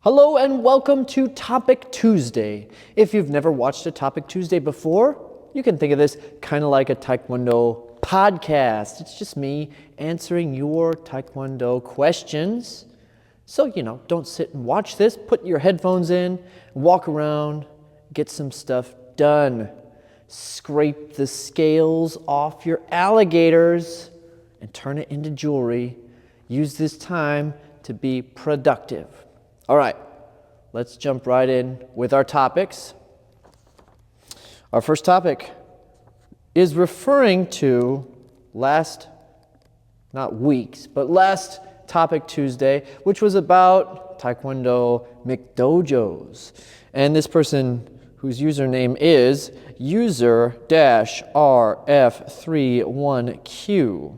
Hello and welcome to Topic Tuesday. If you've never watched a Topic Tuesday before, you can think of this kind of like a Taekwondo podcast. It's just me answering your Taekwondo questions. So, don't sit and watch this. Put your headphones in, walk around, get some stuff done. Scrape the scales off your alligators and turn it into jewelry. Use this time to be productive. All right, let's jump right in with our topics. Our first topic is referring to last Topic Tuesday, which was about Taekwondo McDojos. And this person whose username is user-rf31q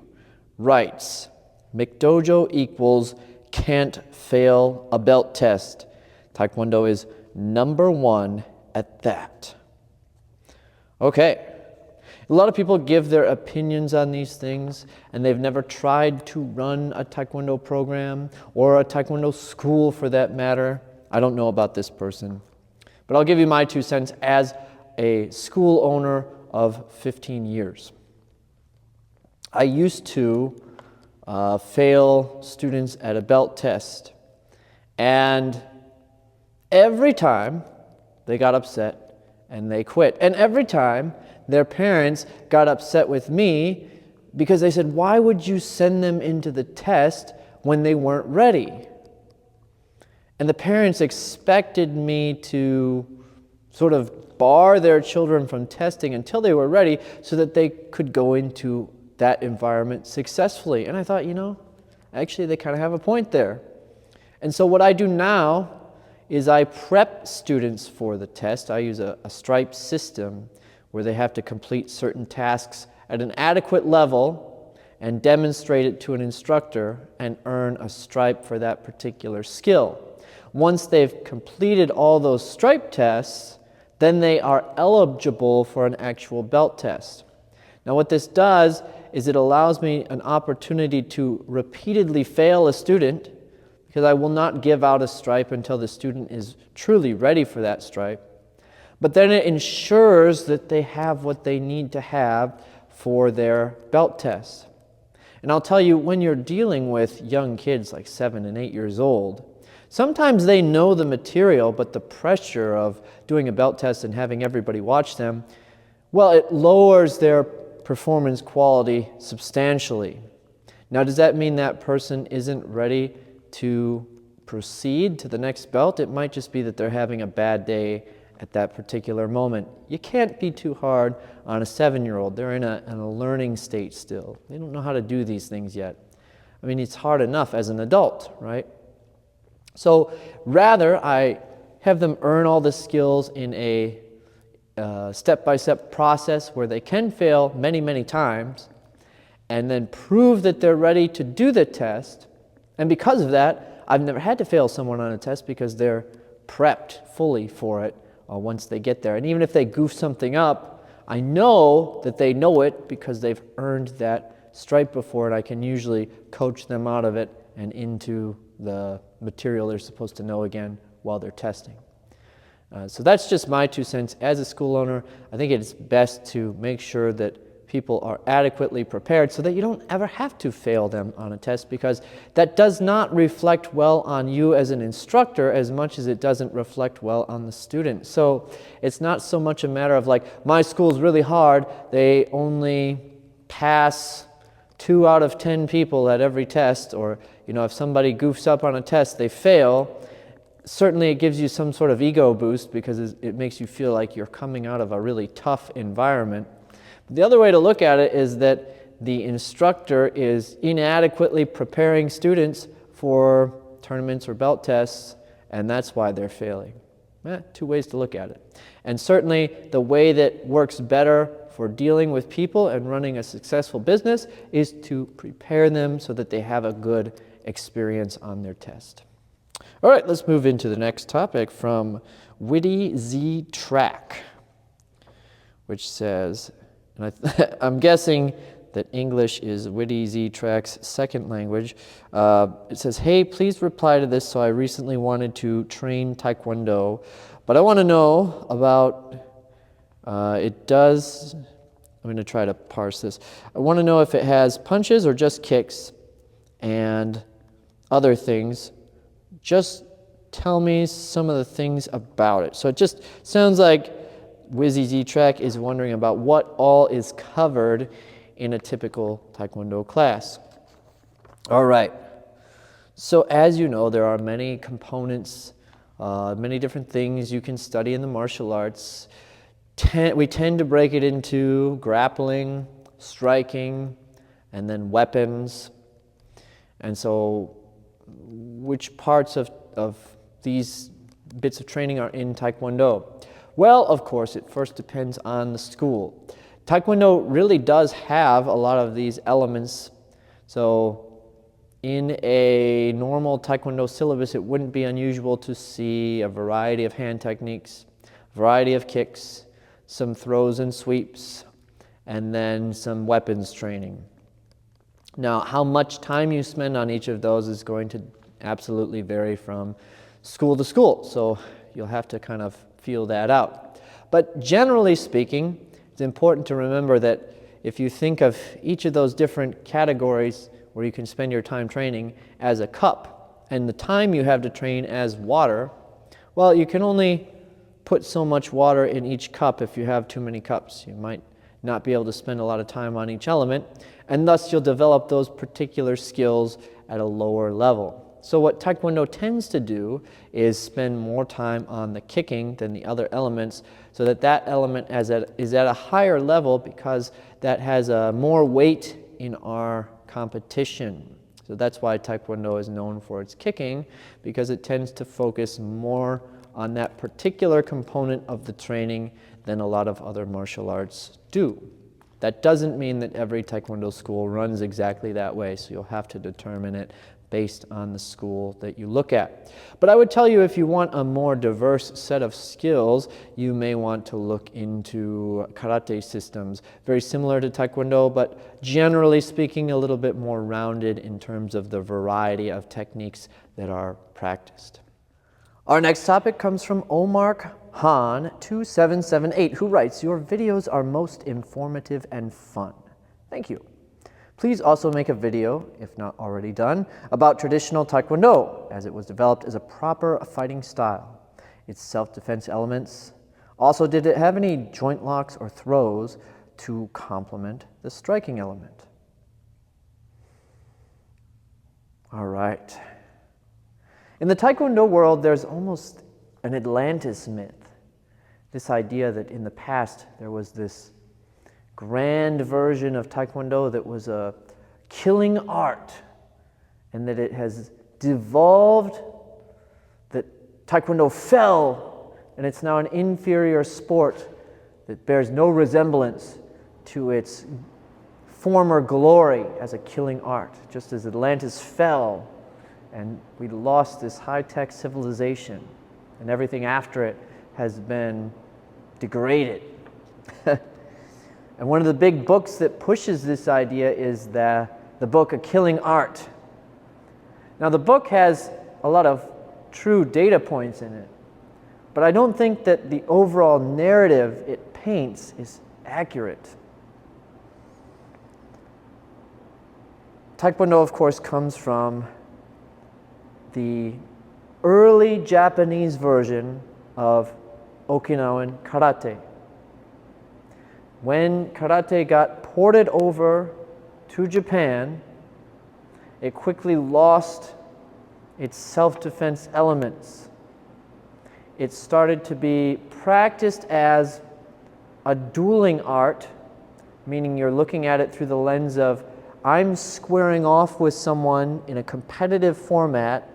writes, McDojo equals can't fail a belt test. Taekwondo is number one at that. Okay. A lot of people give their opinions on these things, and they've never tried to run a Taekwondo program or a Taekwondo school for that matter. I don't know about this person, but I'll give you my 2 cents as a school owner of 15 years. I used to fail students at a belt test, and every time they got upset and they quit, and every time their parents got upset with me because they said, why would you send them into the test when they weren't ready? And the parents expected me to sort of bar their children from testing until they were ready so that they could go into that environment successfully. And I thought, actually they kind of have a point there. And so what I do now is I prep students for the test. I use a stripe system where they have to complete certain tasks at an adequate level and demonstrate it to an instructor and earn a stripe for that particular skill. Once they've completed all those stripe tests, then they are eligible for an actual belt test. Now what this does is it allows me an opportunity to repeatedly fail a student, because I will not give out a stripe until the student is truly ready for that stripe. But then it ensures that they have what they need to have for their belt test. And I'll tell you, when you're dealing with young kids like 7 and 8 years old, sometimes they know the material, but the pressure of doing a belt test and having everybody watch them, well, it lowers their performance quality substantially. Now, does that mean that person isn't ready to proceed to the next belt? It might just be that they're having a bad day at that particular moment. You can't be too hard on a 7-year-old. They're in a learning state still. They don't know how to do these things yet. I mean, it's hard enough as an adult, right? So rather, I have them earn all the skills in a step-by-step process where they can fail many, many times and then prove that they're ready to do the test. And because of that, I've never had to fail someone on a test because they're prepped fully for it once they get there. And even if they goof something up, I know that they know it because they've earned that stripe before, and I can usually coach them out of it and into the material they're supposed to know again while they're testing. So that's just my 2 cents. As a school owner, I think it's best to make sure that people are adequately prepared so that you don't ever have to fail them on a test, because that does not reflect well on you as an instructor as much as it doesn't reflect well on the student. So it's not so much a matter of like, my school's really hard, they only pass 2 out of 10 people at every test, or if somebody goofs up on a test, they fail. Certainly it gives you some sort of ego boost because it makes you feel like you're coming out of a really tough environment. But the other way to look at it is that the instructor is inadequately preparing students for tournaments or belt tests, and that's why they're failing. 2 ways to look at it. And certainly the way that works better for dealing with people and running a successful business is to prepare them so that they have a good experience on their test. All right, let's move into the next topic from Witty Z Track, which says, and I'm guessing that English is Witty Z-Track's second language. It says, hey, please reply to this. So I recently wanted to train Taekwondo, but I want to know about, I'm going to try to parse this. I want to know if it has punches or just kicks and other things. Just tell me some of the things about it. So it just sounds like Wizzy Z-Track is wondering about what all is covered in a typical Taekwondo class. All right. So as you know, there are many components, many different things you can study in the martial arts. We tend to break it into grappling, striking, and then weapons. And so which parts of these bits of training are in Taekwondo? Well, of course, it first depends on the school. Taekwondo really does have a lot of these elements. So in a normal Taekwondo syllabus, it wouldn't be unusual to see a variety of hand techniques, a variety of kicks, some throws and sweeps, and then some weapons training. Now, how much time you spend on each of those is going to absolutely vary from school to school. So you'll have to kind of feel that out. But generally speaking, it's important to remember that if you think of each of those different categories where you can spend your time training as a cup, and the time you have to train as water, well, you can only put so much water in each cup if you have too many cups. You might not be able to spend a lot of time on each element, and thus you'll develop those particular skills at a lower level. So what Taekwondo tends to do is spend more time on the kicking than the other elements, so that that element is at a higher level because that has more weight in our competition. So that's why Taekwondo is known for its kicking, because it tends to focus more on that particular component of the training than a lot of other martial arts do. That doesn't mean that every Taekwondo school runs exactly that way, so you'll have to determine it based on the school that you look at. But I would tell you, if you want a more diverse set of skills, you may want to look into karate systems. Very similar to Taekwondo, but generally speaking, a little bit more rounded in terms of the variety of techniques that are practiced. Our next topic comes from Omar Han 2778, who writes, your videos are most informative and fun. Thank you. Please also make a video, if not already done, about traditional Taekwondo, as it was developed as a proper fighting style, its self-defense elements. Also, did it have any joint locks or throws to complement the striking element? All right. In the Taekwondo world, there's almost an Atlantis myth. This idea that in the past there was this grand version of Taekwondo that was a killing art, and that it has devolved, that Taekwondo fell, and it's now an inferior sport that bears no resemblance to its former glory as a killing art, just as Atlantis fell and we lost this high-tech civilization, and everything after it has been degraded. And one of the big books that pushes this idea is the book A Killing Art. Now, the book has a lot of true data points in it, but I don't think that the overall narrative it paints is accurate. Taekwondo, of course, comes from the early Japanese version of Okinawan karate. When karate got ported over to Japan, it quickly lost its self-defense elements. It started to be practiced as a dueling art, meaning you're looking at it through the lens of, I'm squaring off with someone in a competitive format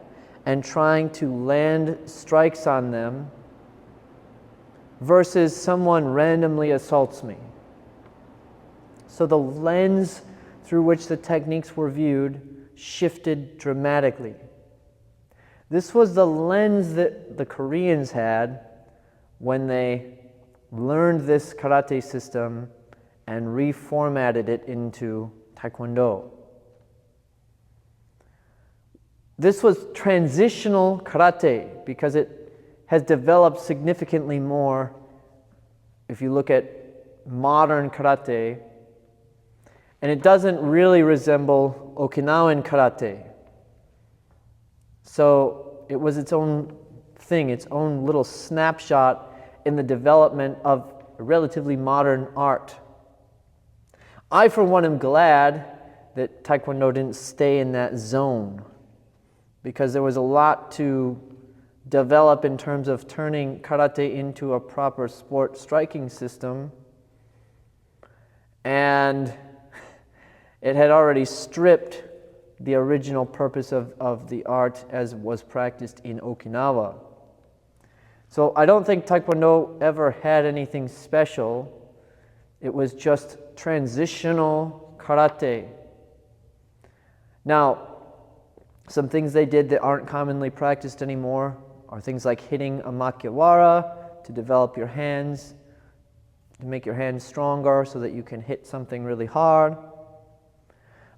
and trying to land strikes on them, versus someone randomly assaults me. So the lens through which the techniques were viewed shifted dramatically. This was the lens that the Koreans had when they learned this karate system and reformatted it into Taekwondo. This was transitional karate because it has developed significantly more. If you look at modern karate, and it doesn't really resemble Okinawan karate. So it was its own thing, its own little snapshot in the development of a relatively modern art. I, for one, am glad that Taekwondo didn't stay in that zone, because there was a lot to develop in terms of turning karate into a proper sport striking system, and it had already stripped the original purpose of the art as was practiced in Okinawa. So I don't think Taekwondo ever had anything special. It was just transitional karate. Now, some things they did that aren't commonly practiced anymore are things like hitting a makiwara to develop your hands, to make your hands stronger so that you can hit something really hard.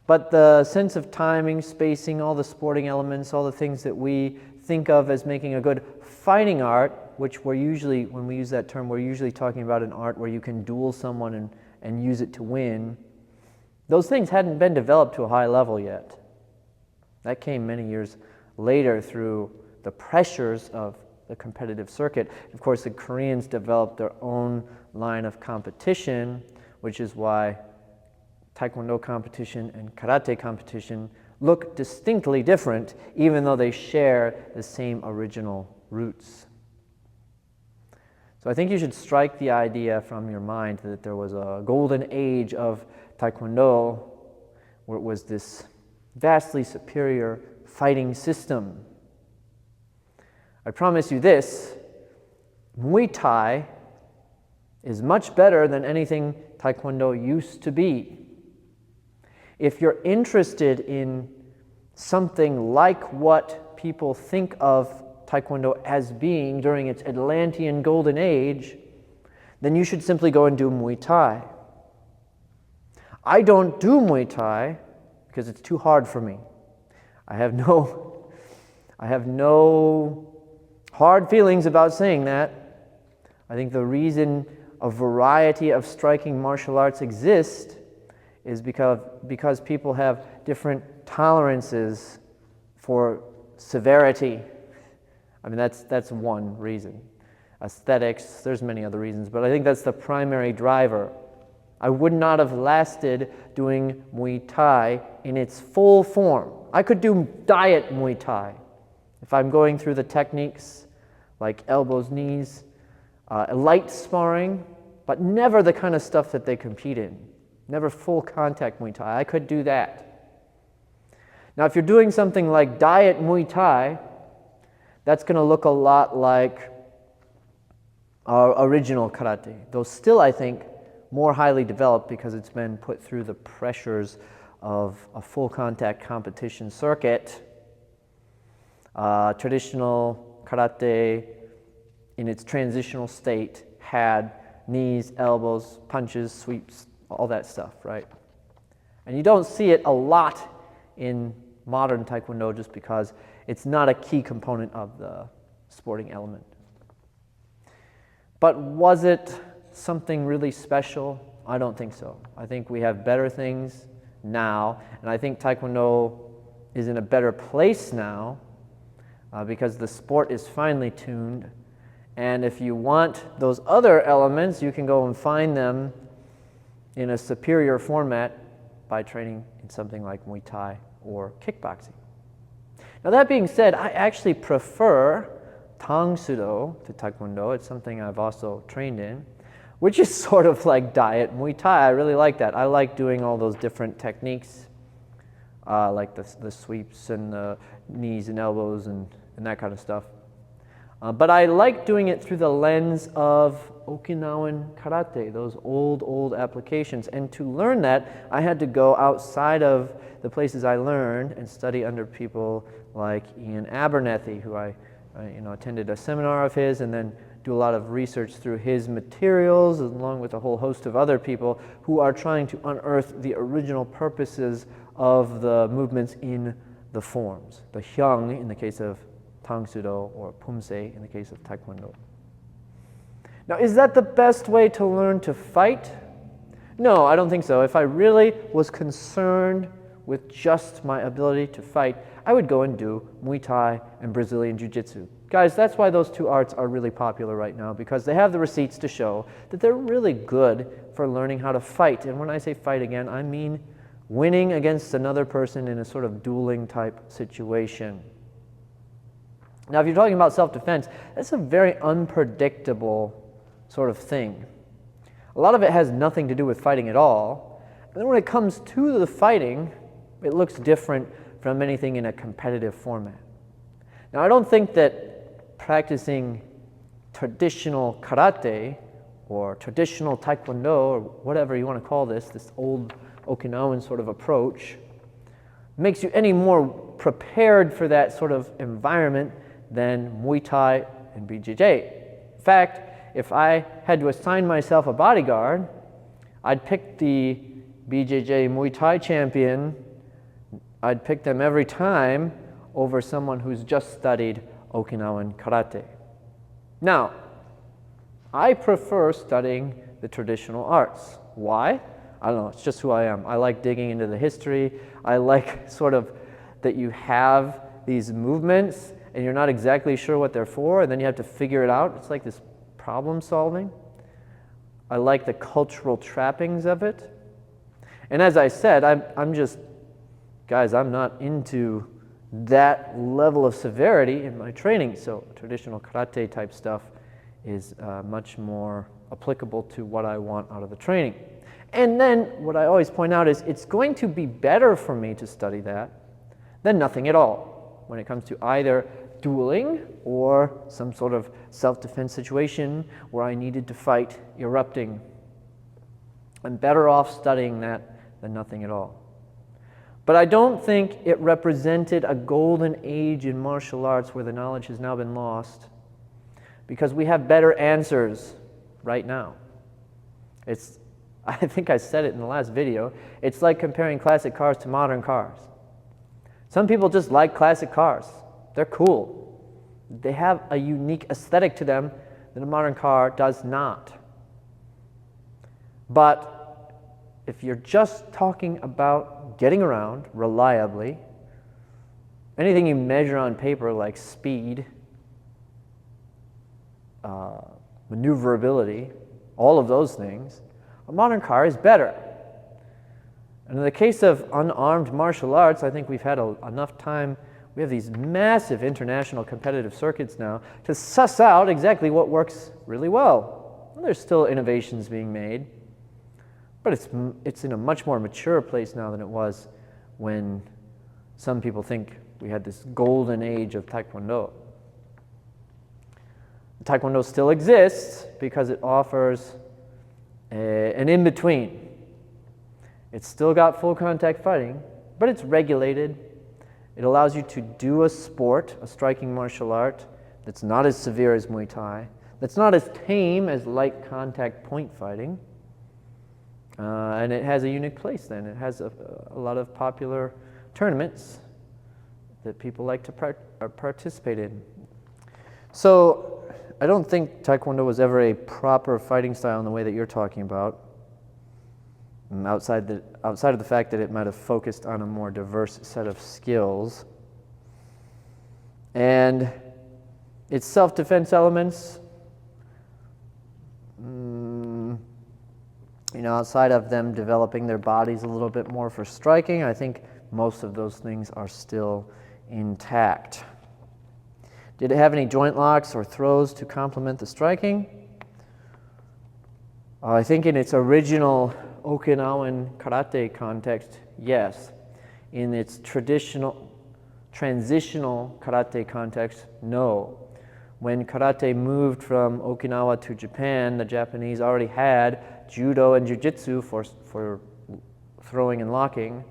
But the sense of timing, spacing, all the sporting elements, all the things that we think of as making a good fighting art, which we're usually, when we use that term, we're usually talking about an art where you can duel someone and use it to win. Those things hadn't been developed to a high level yet. That came many years later through the pressures of the competitive circuit. Of course, the Koreans developed their own line of competition, which is why Taekwondo competition and karate competition look distinctly different, even though they share the same original roots. So I think you should strike the idea from your mind that there was a golden age of Taekwondo where it was this vastly superior fighting system. I promise you this, Muay Thai is much better than anything Taekwondo used to be. If you're interested in something like what people think of Taekwondo as being during its Atlantean golden age, then you should simply go and do Muay Thai. I don't do Muay Thai because it's too hard for me. I have no hard feelings about saying that. I think the reason a variety of striking martial arts exist is because people have different tolerances for severity. I mean, that's one reason. Aesthetics, there's many other reasons, but I think that's the primary driver. I would not have lasted doing Muay Thai in its full form. I could do diet Muay Thai if I'm going through the techniques like elbows, knees, light sparring, but never the kind of stuff that they compete in. Never full contact Muay Thai. I could do that. Now, if you're doing something like diet Muay Thai, that's going to look a lot like our original karate, though still, I think, more highly developed because it's been put through the pressures of a full contact competition circuit. Traditional karate in its transitional state had knees, elbows, punches, sweeps, all that stuff, right? And you don't see it a lot in modern Taekwondo just because it's not a key component of the sporting element. But was it something really special? I don't think so. I think we have better things now, and I think Taekwondo is in a better place now because the sport is finely tuned. And if you want those other elements, you can go and find them in a superior format by training in something like Muay Thai or kickboxing. Now, that being said, I actually prefer Tang Sudo to Taekwondo. It's something I've also trained in, which is sort of like diet Muay Thai. I really like that. I like doing all those different techniques, like the sweeps and the knees and elbows and that kind of stuff. But I like doing it through the lens of Okinawan karate, those old applications. And to learn that, I had to go outside of the places I learned and study under people like Ian Abernethy, who I attended a seminar of his and then do a lot of research through his materials, along with a whole host of other people who are trying to unearth the original purposes of the movements in the forms. The hyang in the case of Tangsudo, or Pumse in the case of Taekwondo. Now, is that the best way to learn to fight? No, I don't think so. If I really was concerned with just my ability to fight, I would go and do Muay Thai and Brazilian Jiu-Jitsu. Guys, that's why those two arts are really popular right now, because they have the receipts to show that they're really good for learning how to fight. And when I say fight again, I mean winning against another person in a sort of dueling type situation. Now, if you're talking about self-defense, that's a very unpredictable sort of thing. A lot of it has nothing to do with fighting at all. And then when it comes to the fighting, it looks different from anything in a competitive format. Now, I don't think that practicing traditional karate or traditional taekwondo or whatever you want to call this old Okinawan sort of approach, makes you any more prepared for that sort of environment than Muay Thai and BJJ. In fact, if I had to assign myself a bodyguard, I'd pick the BJJ Muay Thai champion. I'd pick them every time over someone who's just studied Okinawan karate. Now, I prefer studying the traditional arts. Why? I don't know, it's just who I am. I like digging into the history. I like sort of that you have these movements and you're not exactly sure what they're for, and then you have to figure it out. It's like this problem solving. I like the cultural trappings of it. And as I said, I'm just, guys, I'm not into that level of severity in my training, so traditional karate type stuff is much more applicable to what I want out of the training. And then what I always point out is it's going to be better for me to study that than nothing at all when it comes to either dueling or some sort of self-defense situation where I needed to fight erupting. I'm better off studying that than nothing at all. But I don't think it represented a golden age in martial arts where the knowledge has now been lost, because we have better answers right now. I think I said it in the last video, it's like comparing classic cars to modern cars. Some people just like classic cars. They're cool. They have a unique aesthetic to them that a modern car does not. But if you're just talking about getting around reliably, anything you measure on paper like speed, maneuverability, all of those things, a modern car is better. And in the case of unarmed martial arts, I think we've had enough time. We have these massive international competitive circuits now to suss out exactly what works really well. And there's still innovations being made, but it's in a much more mature place now than it was when some people think we had this golden age of Taekwondo. Taekwondo still exists because it offers an in-between. It's still got full contact fighting, but it's regulated. It allows you to do a sport, a striking martial art, that's not as severe as Muay Thai, that's not as tame as light contact point fighting, and it has a unique place then. It has a lot of popular tournaments that people like to participate in. So I don't think Taekwondo was ever a proper fighting style in the way that you're talking about, outside of the fact that it might have focused on a more diverse set of skills. And its self-defense elements, outside of them developing their bodies a little bit more for striking, I think most of those things are still intact. Did it have any joint locks or throws to complement the striking? I think in its original Okinawan karate context, yes. In its transitional karate context, no. When karate moved from Okinawa to Japan, the Japanese already had judo and jiu-jitsu for throwing and locking.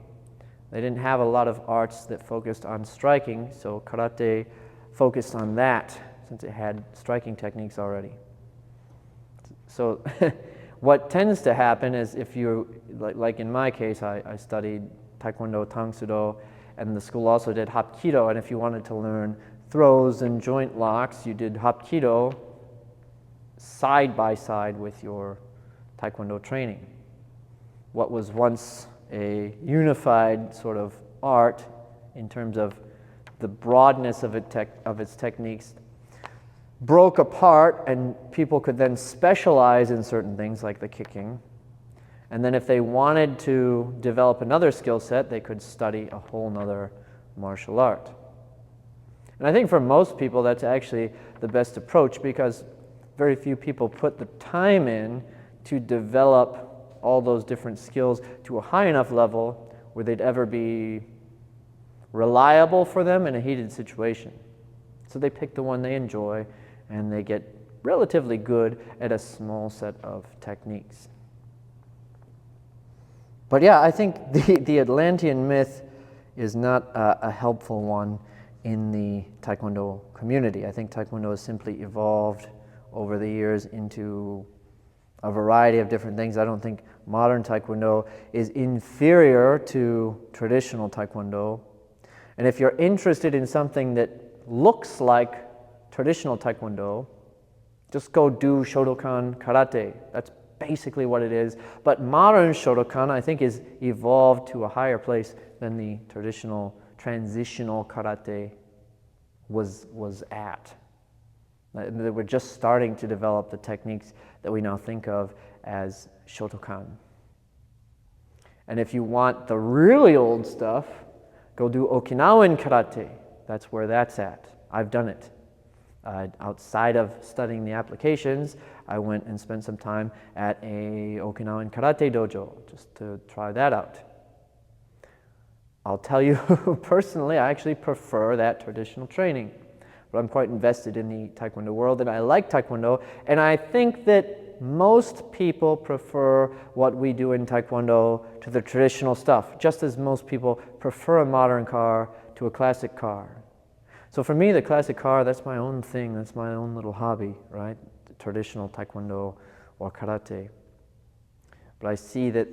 They didn't have a lot of arts that focused on striking, so karate focused on that. since it had striking techniques already. So what tends to happen is if you, like in my case, I studied Taekwondo, Tang Soo Do, and the school also did Hapkido, and if you wanted to learn throws and joint locks, you did Hapkido side by side with your Taekwondo training. What was once a unified sort of art in terms of the broadness of its techniques broke apart, and people could then specialize in certain things like the kicking. And then if they wanted to develop another skill set, they could study a whole nother martial art. And I think for most people that's actually the best approach, because very few people put the time in to develop all those different skills to a high enough level where they'd ever be reliable for them in a heated situation. So they pick the one they enjoy, and they get relatively good at a small set of techniques. But yeah, I think the Atlantean myth is not a helpful one in the Taekwondo community. I think Taekwondo has simply evolved over the years into a variety of different things. I don't think modern Taekwondo is inferior to traditional Taekwondo. And if you're interested in something that looks like traditional Taekwondo, just go do Shotokan Karate. That's basically what it is. But modern Shotokan, I think, is evolved to a higher place than the traditional transitional karate was at. We're just starting to develop the techniques that we now think of as Shotokan. And if you want the really old stuff, go do Okinawan karate. That's where that's at. I've done it. Outside of studying the applications, I went and spent some time at a Okinawan karate dojo just to try that out. I'll tell you personally, I actually prefer that traditional training. But I'm quite invested in the Taekwondo world, and I like Taekwondo, and I think that most people prefer what we do in Taekwondo to the traditional stuff, just as most people prefer a modern car to a classic car. So for me, the classic car, that's my own thing, that's my own little hobby, right? The traditional Taekwondo or karate. But I see that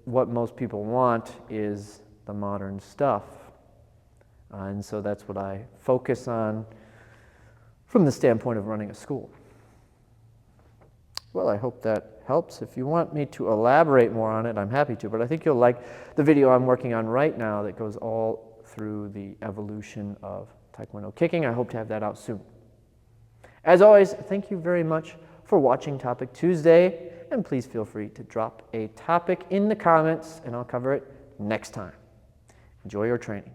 what most people want is the modern stuff. And so that's what I focus on from the standpoint of running a school. Well, I hope that helps. If you want me to elaborate more on it, I'm happy to, but I think you'll like the video I'm working on right now that goes all through the evolution of Taekwondo kicking. I hope to have that out soon. As always, thank you very much for watching Topic Tuesday, and please feel free to drop a topic in the comments, and I'll cover it next time. Enjoy your training.